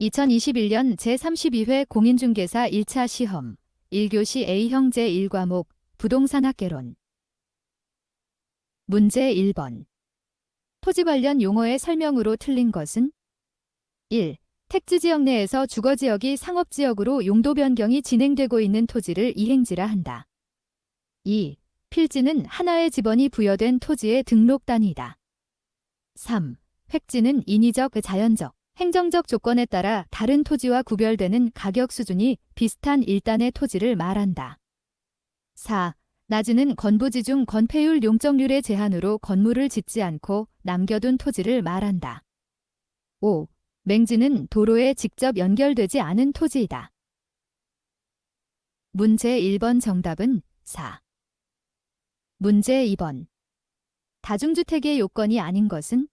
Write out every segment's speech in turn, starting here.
2021년 제32회 공인중개사 1차 시험 1교시 A형 제1과목 부동산학개론 문제 1번 토지 관련 용어의 설명으로 틀린 것은 1. 택지지역 내에서 주거지역이 상업지역으로 용도 변경이 진행되고 있는 토지를 이행지라 한다. 2. 필지는 하나의 지번이 부여된 토지의 등록 단위다. 3. 획지는 인위적, 자연적, 행정적 조건에 따라 다른 토지와 구별되는 가격 수준이 비슷한 일단의 토지를 말한다. 4. 나지는 건부지 중 건폐율 용적률의 제한으로 건물을 짓지 않고 남겨둔 토지를 말한다. 5. 맹지는 도로에 직접 연결되지 않은 토지이다. 문제 1번 정답은 4. 문제 2번 다중주택의 요건이 아닌 것은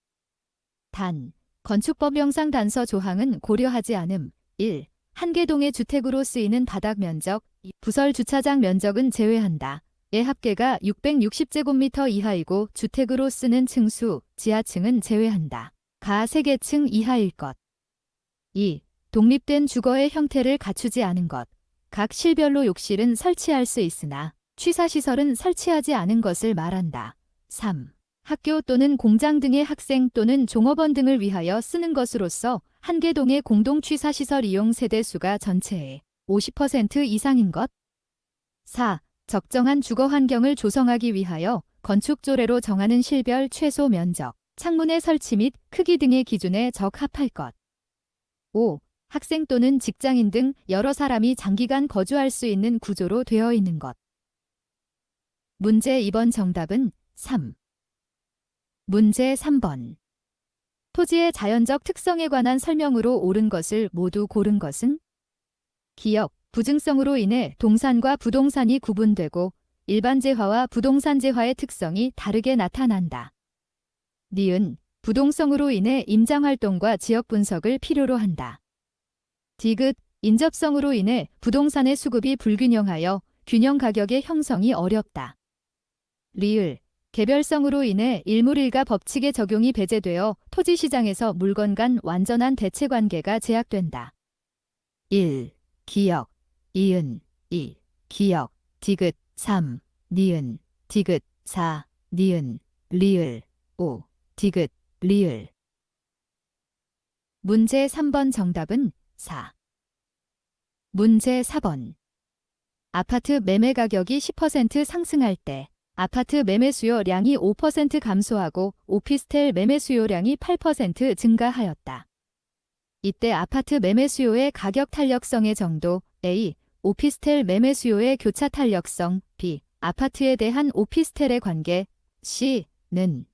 단. 건축법 형상 단서 조항은 고려하지 않음. 1. 한 개 동의 주택으로 쓰이는 바닥 면적, 부설 주차장 면적은 제외한다. 의 합계가 660제곱미터 이하이고 주택으로 쓰는 층수, 지하층은 제외한다. 가 3개층 이하일 것. 2. 독립된 주거의 형태를 갖추지 않은 것. 각 실별로 욕실은 설치할 수 있으나 취사시설은 설치하지 않은 것을 말한다. 3. 학교 또는 공장 등의 학생 또는 종업원 등을 위하여 쓰는 것으로서 한 개 동의 공동 취사시설 이용 세대수가 전체의 50% 이상인 것. 4. 적정한 주거 환경을 조성하기 위하여 건축조례로 정하는 실별 최소 면적, 창문의 설치 및 크기 등의 기준에 적합할 것. 5. 학생 또는 직장인 등 여러 사람이 장기간 거주할 수 있는 구조로 되어 있는 것. 문제 2번 정답은 3. 문제 3번. 토지의 자연적 특성에 관한 설명으로 옳은 것을 모두 고른 것은 기역, 부증성으로 인해 동산과 부동산이 구분되고 일반재화와 부동산재화의 특성이 다르게 나타난다. 니은, 부동성으로 인해 임장활동과 지역 분석을 필요로 한다. 디귿, 인접성으로 인해 부동산의 수급이 불균형하여 균형 가격의 형성이 어렵다. 리을, 개별성으로 인해 일물일가 법칙의 적용이 배제되어 토지시장에서 물건 간 완전한 대체관계가 제약된다. 1. 기역, 이은, 2. 기역, 디귿, 3. 니은, 디귿, 4. 니은, 리을, 5. 디귿, 리을. 문제 3번 정답은 4. 문제 4번. 아파트 매매 가격이 10% 상승할 때 아파트 매매 수요량이 5% 감소하고 오피스텔 매매 수요량이 8% 증가하였다. 이때 아파트 매매 수요의 가격 탄력성의 정도 A, 오피스텔 매매 수요의 교차 탄력성 B, 아파트에 대한 오피스텔의 관계 C는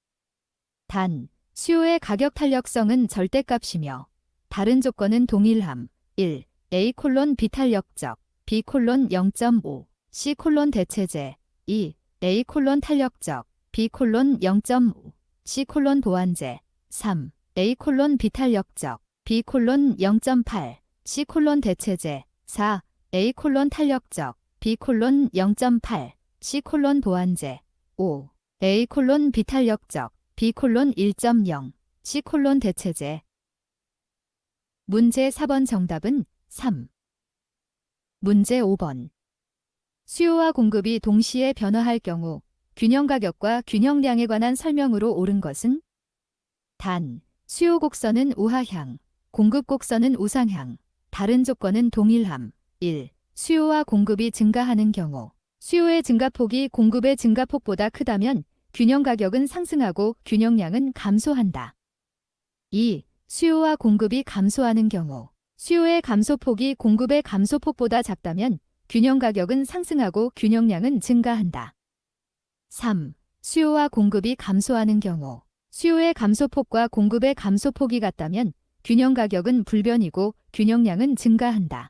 단, 수요의 가격 탄력성은 절대값이며 다른 조건은 동일함. 1. A B 탄력적 B 0.5 C 대체제 2. A 탄력적 B 0.5 C 보완제 3. A B 탄력적 B 0.8 C 대체제 4. A 탄력적 B 0.8 C 보완제 5. A 비탄력적 B 1.0 C 대체제. 문제 4번 정답은 3. 문제 5번. 수요와 공급이 동시에 변화할 경우 균형 가격과 균형량에 관한 설명으로 옳은 것은 단, 수요 곡선은 우하향, 공급 곡선은 우상향, 다른 조건은 동일함. 1. 수요와 공급이 증가하는 경우 수요의 증가폭이 공급의 증가폭보다 크다면 균형 가격은 상승하고 균형량은 감소한다. 2. 수요와 공급이 감소하는 경우 수요의 감소폭이 공급의 감소폭보다 작다면 균형 가격은 상승하고 균형량은 증가한다. 3. 수요와 공급이 감소하는 경우 수요의 감소폭과 공급의 감소폭이 같다면 균형 가격은 불변이고 균형량은 증가한다.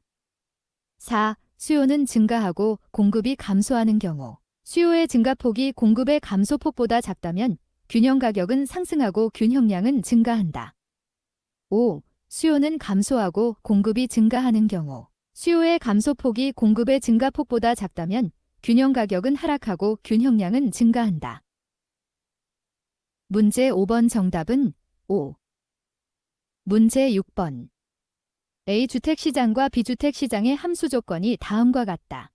4. 수요는 증가하고 공급이 감소하는 경우 수요의 증가폭이 공급의 감소폭보다 작다면 균형 가격은 상승하고 균형량은 증가한다. 5. 수요는 감소하고 공급이 증가하는 경우 수요의 감소폭이 공급의 증가폭보다 작다면 균형 가격은 하락하고 균형량은 증가한다. 문제 5번 정답은 5. 문제 6번. A 주택시장과 B주택시장의 함수 조건이 다음과 같다.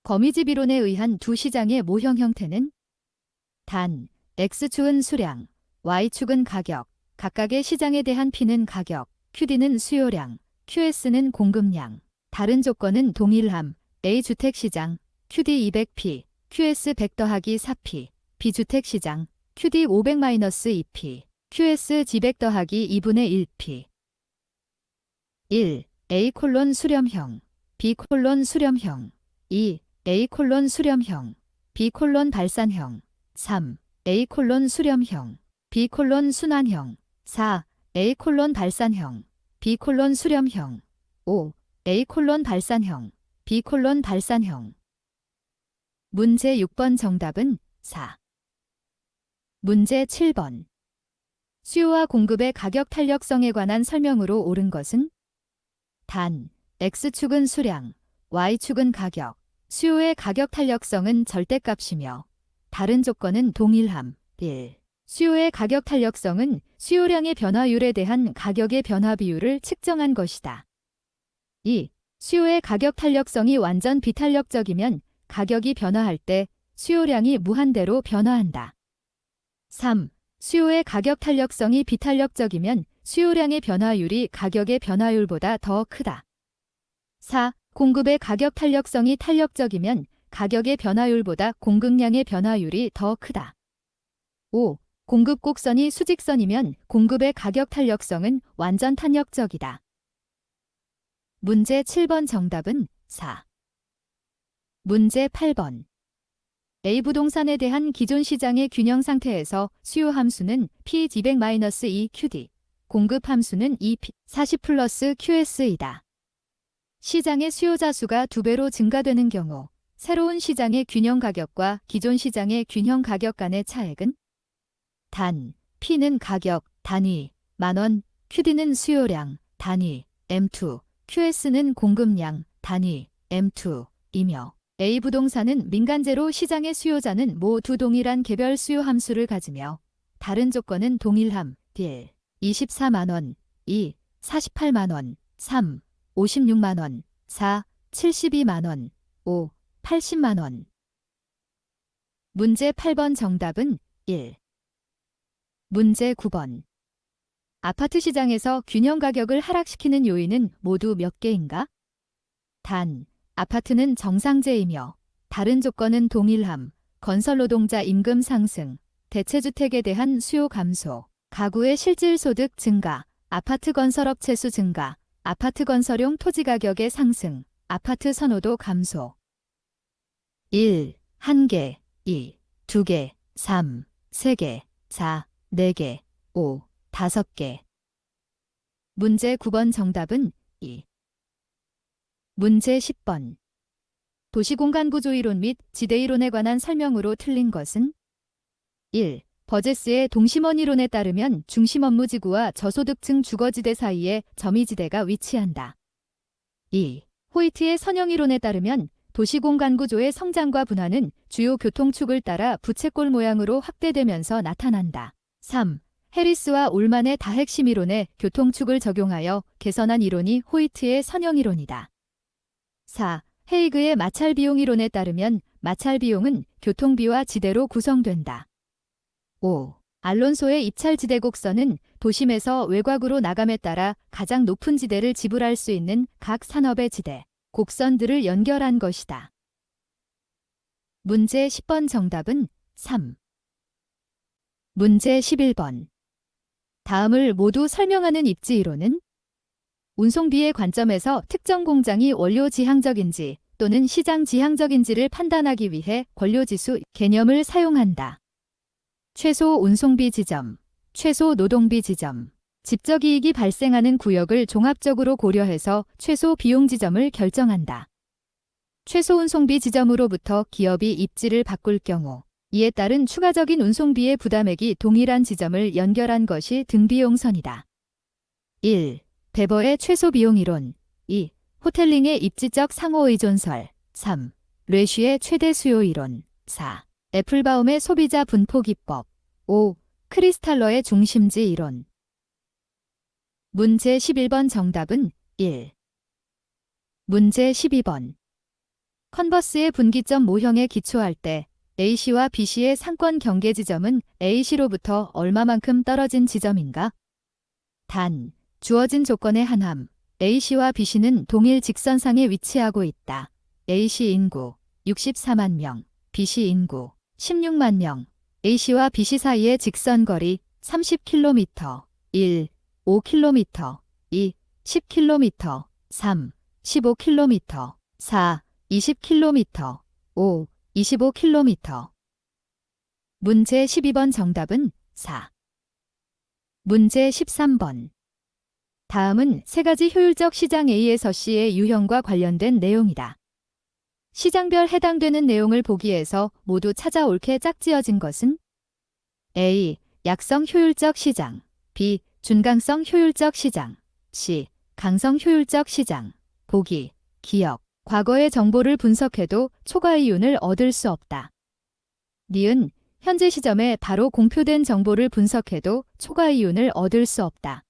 거미집 이론에 의한 두 시장의 모형 형태는 단, X축은 수량, Y축은 가격, 각각의 시장에 대한 P는 가격, QD는 수요량, QS는 공급량. 다른 조건은 동일함. A 주택시장, QD 200P, QS 100 더하기 4P, B주택시장, QD 500-2P, QS G100 더하기 2분의 1P. 1. A 콜론 수렴형, B 콜론 수렴형. 2. A 콜론 수렴형, B 콜론 발산형. 3. A 콜론 수렴형, B 콜론 순환형. 4. A 콜론 발산형, B 콜론 수렴형. 5. A 콜론 발산형, B 콜론 발산형. 문제 6번 정답은 4. 문제 7번. 수요와 공급의 가격 탄력성에 관한 설명으로 옳은 것은 단, X축은 수량, Y축은 가격. 수요의 가격 탄력성은 절대값이며 다른 조건은 동일함. 1. 수요의 가격 탄력성은 수요량의 변화율에 대한 가격의 변화 비율을 측정한 것이다. 2. 수요의 가격 탄력성이 완전 비탄력적이면 가격이 변화할 때 수요량이 무한대로 변화한다. 3. 수요의 가격 탄력성이 비탄력적이면 수요량의 변화율이 가격의 변화율보다 더 크다. 4. 공급의 가격 탄력성이 탄력적이면 가격의 변화율보다 공급량의 변화율이 더 크다. 5. 공급 곡선이 수직선이면 공급의 가격 탄력성은 완전 탄력적이다. 문제 7번 정답은 4. 문제 8번. A 부동산에 대한 기존 시장의 균형 상태에서 수요 함수는 P200-2QD, 공급 함수는 EP 40 플러스 QS이다. 시장의 수요자 수가 2배로 증가되는 경우 새로운 시장의 균형 가격과 기존 시장의 균형 가격 간의 차액은 단, P는 가격, 단위, 만원, QD는 수요량, 단위, M2, QS는 공급량, 단위, M2이며 A 부동산은 민간재로 시장의 수요자는 모두 동일한 개별 수요 함수를 가지며 다른 조건은 동일함. 1. 24만원, 2. 48만원, 3. 56만원, 4. 72만원, 5. 80만원. 문제 8번 정답은 1. 문제 9번. 아파트 시장에서 균형 가격을 하락시키는 요인은 모두 몇 개인가? 단, 아파트는 정상재이며 다른 조건은 동일함, 건설노동자 임금 상승, 대체주택에 대한 수요 감소, 가구의 실질소득 증가, 아파트 건설업체 수 증가, 아파트 건설용 토지 가격의 상승, 아파트 선호도 감소. 1. 1개, 2. 2개, 3. 3개, 4. 4개, 5. 5개. 문제 9번 정답은 2. 문제 10번. 도시공간구조이론 및 지대이론에 관한 설명으로 틀린 것은 1. 버제스의 동심원이론에 따르면 중심업무지구와 저소득층 주거지대 사이에 점이지대가 위치한다. 2. 호이트의 선형이론에 따르면 도시공간구조의 성장과 분화는 주요 교통축을 따라 부채꼴 모양으로 확대되면서 나타난다. 3. 해리스와 올만의 다핵심 이론에 교통축을 적용하여 개선한 이론이 호이트의 선형이론이다. 4. 헤이그의 마찰비용 이론에 따르면 마찰비용은 교통비와 지대로 구성된다. 5. 알론소의 입찰지대 곡선은 도심에서 외곽으로 나감에 따라 가장 높은 지대를 지불할 수 있는 각 산업의 지대, 곡선들을 연결한 것이다. 문제 10번 정답은 3. 문제 11번. 다음을 모두 설명하는 입지이론은 운송비의 관점에서 특정 공장이 원료 지향적인지 또는 시장 지향적인지를 판단하기 위해 권료지수 개념을 사용한다. 최소 운송비 지점, 최소 노동비 지점, 집적이익이 발생하는 구역을 종합적으로 고려해서 최소 비용 지점을 결정한다. 최소 운송비 지점으로부터 기업이 입지를 바꿀 경우 이에 따른 추가적인 운송비의 부담액이 동일한 지점을 연결한 것이 등비용선이다. 1. 베버의 최소 비용 이론. 2. 호텔링의 입지적 상호의존설. 3. 뢰쉬의 최대 수요 이론. 4. 애플바움의 소비자 분포 기법. 5. 크리스탈러의 중심지 이론. 문제 11번 정답은 1. 문제 12번. 컨버스의 분기점 모형에 기초할 때 A씨와 B씨의 상권 경계 지점은 A씨로부터 얼마만큼 떨어진 지점인가? 단, 주어진 조건의 한함. A씨와 B씨는 동일 직선상에 위치하고 있다. A씨 인구 64만 명, B씨 인구 16만 명. A씨와 B씨 사이의 직선거리 30km. 1. 5km. 2. 10km. 3. 15km. 4. 20km. 5. 25km. 문제 12번 정답은 4. 문제 13번. 다음은 세 가지 효율적 시장 A에서 C의 유형과 관련된 내용이다. 시장별 해당되는 내용을 보기에서 모두 찾아 옳게 짝지어진 것은 A. 약성 효율적 시장. B. 준강성 효율적 시장. C. 강성 효율적 시장. 보기. 기억. 과거의 정보를 분석해도 초과 이윤을 얻을 수 없다. 니은. 현재 시점에 바로 공표된 정보를 분석해도 초과 이윤을 얻을 수 없다.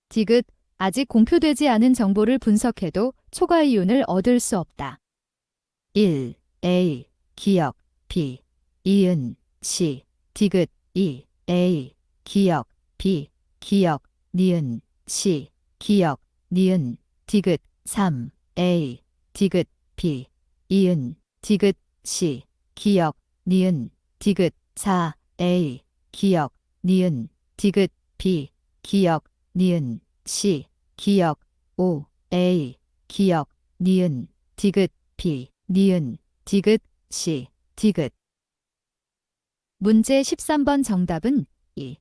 디귿. 아직 공표되지 않은 정보를 분석해도 초과 이윤을 얻을 수 없다. 1. A. 기억. B. 이은. C. 디귿. 2. A. 기억. B. 기억. 니은. C. 기억. 니은. 디귿. 3. A. 디귿. B. 이은. 디귿. C. 기억. 니은. 디귿. 4. A. 기억. 니은. 디귿. B. 기억. 니은. C. 기억. 5. A. 기억. 니은. 디귿. B. 니은. 디귿. C. 디귿. 문제 13번 정답은 2.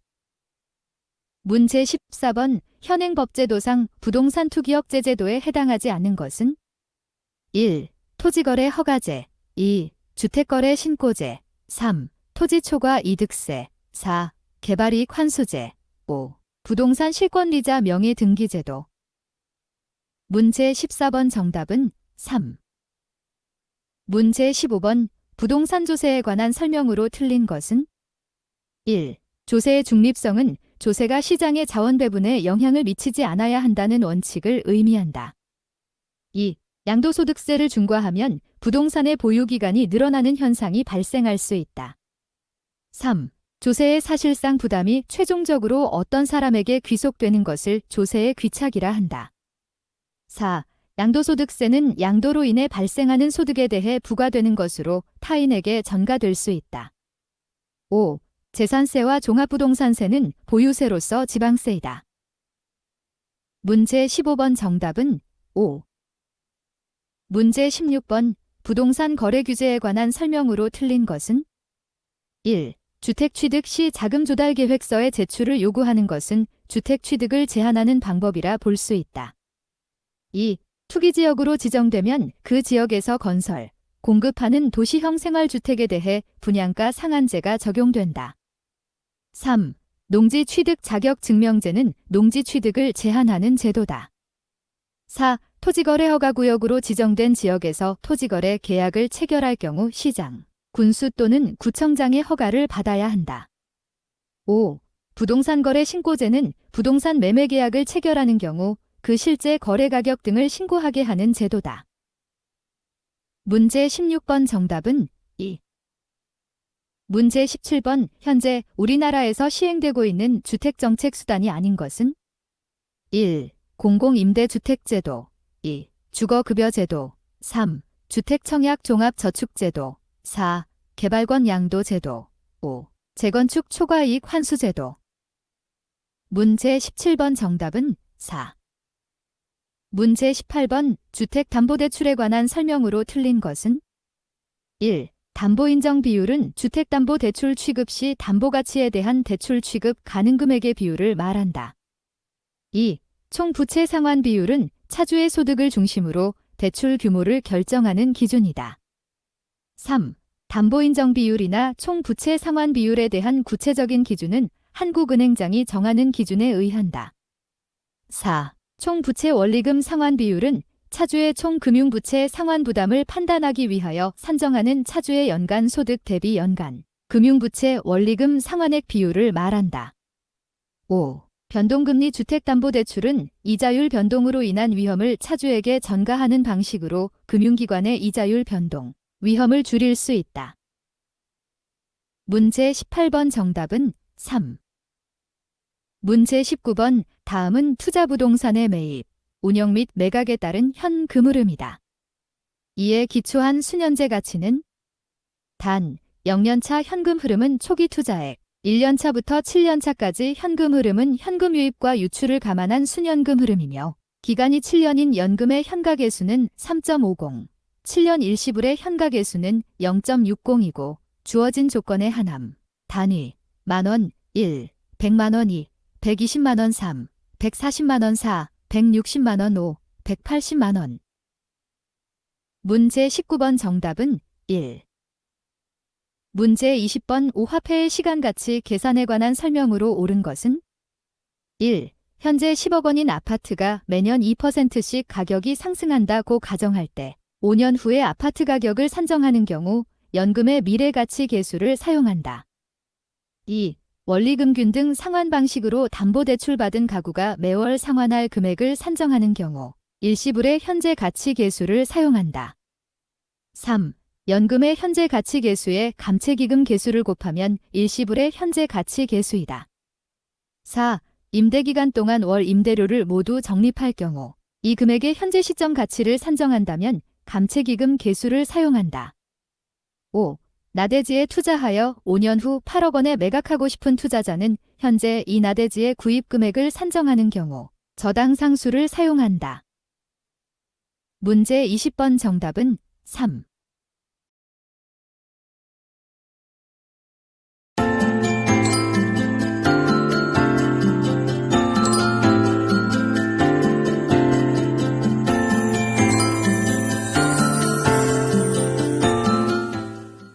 문제 14번. 현행법제도상 부동산 투기억제 제도에 해당하지 않는 것은 1. 토지거래 허가제. 2. 주택거래 신고제. 3. 토지초과 이득세. 4. 개발이익 환수제. 5. 부동산 실권리자 명의등기제도. 문제 14번 정답은 3. 문제 15번. 부동산 조세에 관한 설명으로 틀린 것은 1. 조세의 중립성은 조세가 시장의 자원 배분에 영향을 미치지 않아야 한다는 원칙을 의미한다. 2. 양도소득세를 중과하면 부동산의 보유기간이 늘어나는 현상이 발생할 수 있다. 3. 조세의 사실상 부담이 최종적으로 어떤 사람에게 귀속되는 것을 조세의 귀착이라 한다. 4. 양도소득세는 양도로 인해 발생하는 소득에 대해 부과되는 것으로 타인에게 전가될 수 있다. 5. 재산세와 종합부동산세는 보유세로서 지방세이다. 문제 15번 정답은 5. 문제 16번. 부동산 거래 규제에 관한 설명으로 틀린 것은 1. 주택 취득 시 자금 조달 계획서의 제출을 요구하는 것은 주택 취득을 제한하는 방법이라 볼 수 있다. 2. 투기지역으로 지정되면 그 지역에서 건설, 공급하는 도시형 생활주택에 대해 분양가 상한제가 적용된다. 3. 농지 취득 자격 증명제는 농지 취득을 제한하는 제도다. 4. 토지거래 허가구역으로 지정된 지역에서 토지거래 계약을 체결할 경우 시장, 군수 또는 구청장의 허가를 받아야 한다. 5. 부동산 거래 신고제는 부동산 매매 계약을 체결하는 경우 그 실제 거래 가격 등을 신고하게 하는 제도다. 문제 16번 정답은 2. 문제 17번. 현재 우리나라에서 시행되고 있는 주택정책 수단이 아닌 것은 1. 공공임대주택제도. 2. 주거급여제도. 3. 주택청약종합저축제도. 4. 개발권 양도제도. 5. 재건축 초과이익 환수제도. 문제 17번 정답은 4. 문제 18번. 주택담보대출에 관한 설명으로 틀린 것은 1. 담보인정 비율은 주택담보대출 취급 시 담보가치에 대한 대출 취급 가능금액의 비율을 말한다. 2. 총 부채 상환 비율은 차주의 소득을 중심으로 대출 규모를 결정하는 기준이다. 3. 담보인정 비율이나 총 부채 상환 비율에 대한 구체적인 기준은 한국은행장이 정하는 기준에 의한다. 4. 총 부채 원리금 상환 비율은 차주의 총 금융부채 상환 부담을 판단하기 위하여 산정하는 차주의 연간 소득 대비 연간 금융부채 원리금 상환액 비율을 말한다. 5. 변동금리 주택담보대출은 이자율 변동으로 인한 위험을 차주에게 전가하는 방식으로 금융기관의 이자율 변동, 위험을 줄일 수 있다. 문제 18번 정답은 3. 문제 19번 다음은 투자부동산의 매입, 운영 및 매각에 따른 현금 흐름이다. 이에 기초한 수년제 가치는 단, 0년차 현금 흐름은 초기 투자액, 1년차부터 7년차까지 현금 흐름은 현금 유입과 유출을 감안한 수년금 흐름이며 기간이 7년인 연금의 현가계수는 3.50, 7년 일시불의 현가계수는 0.60이고 주어진 조건에 한함. 단위, 만원 1, 100만원 2, 120만원 3, 140만원 4, 160만원 5, 180만원. 문제 19번 정답은 1. 문제 20번 오화폐의 시간가치 계산에 관한 설명으로 옳은 것은 1. 현재 10억 원인 아파트가 매년 2%씩 가격이 상승한다고 가정할 때 5년 후에 아파트 가격을 산정하는 경우 연금의 미래가치 계수를 사용한다. 2. 원리금균 등 상환 방식으로 담보대출 받은 가구가 매월 상환할 금액을 산정하는 경우 일시불의 현재 가치 계수를 사용한다. 3. 연금의 현재 가치 계수에 감채기금 계수를 곱하면 일시불의 현재 가치 계수이다. 4. 임대기간 동안 월 임대료를 모두 적립할 경우 이 금액의 현재 시점 가치를 산정한다면 감채기금 계수를 사용한다. 5. 나대지에 투자하여 5년 후 8억 원에 매각하고 싶은 투자자는 현재 이 나대지의 구입 금액을 산정하는 경우 저당 상수를 사용한다. 문제 20번 정답은 3.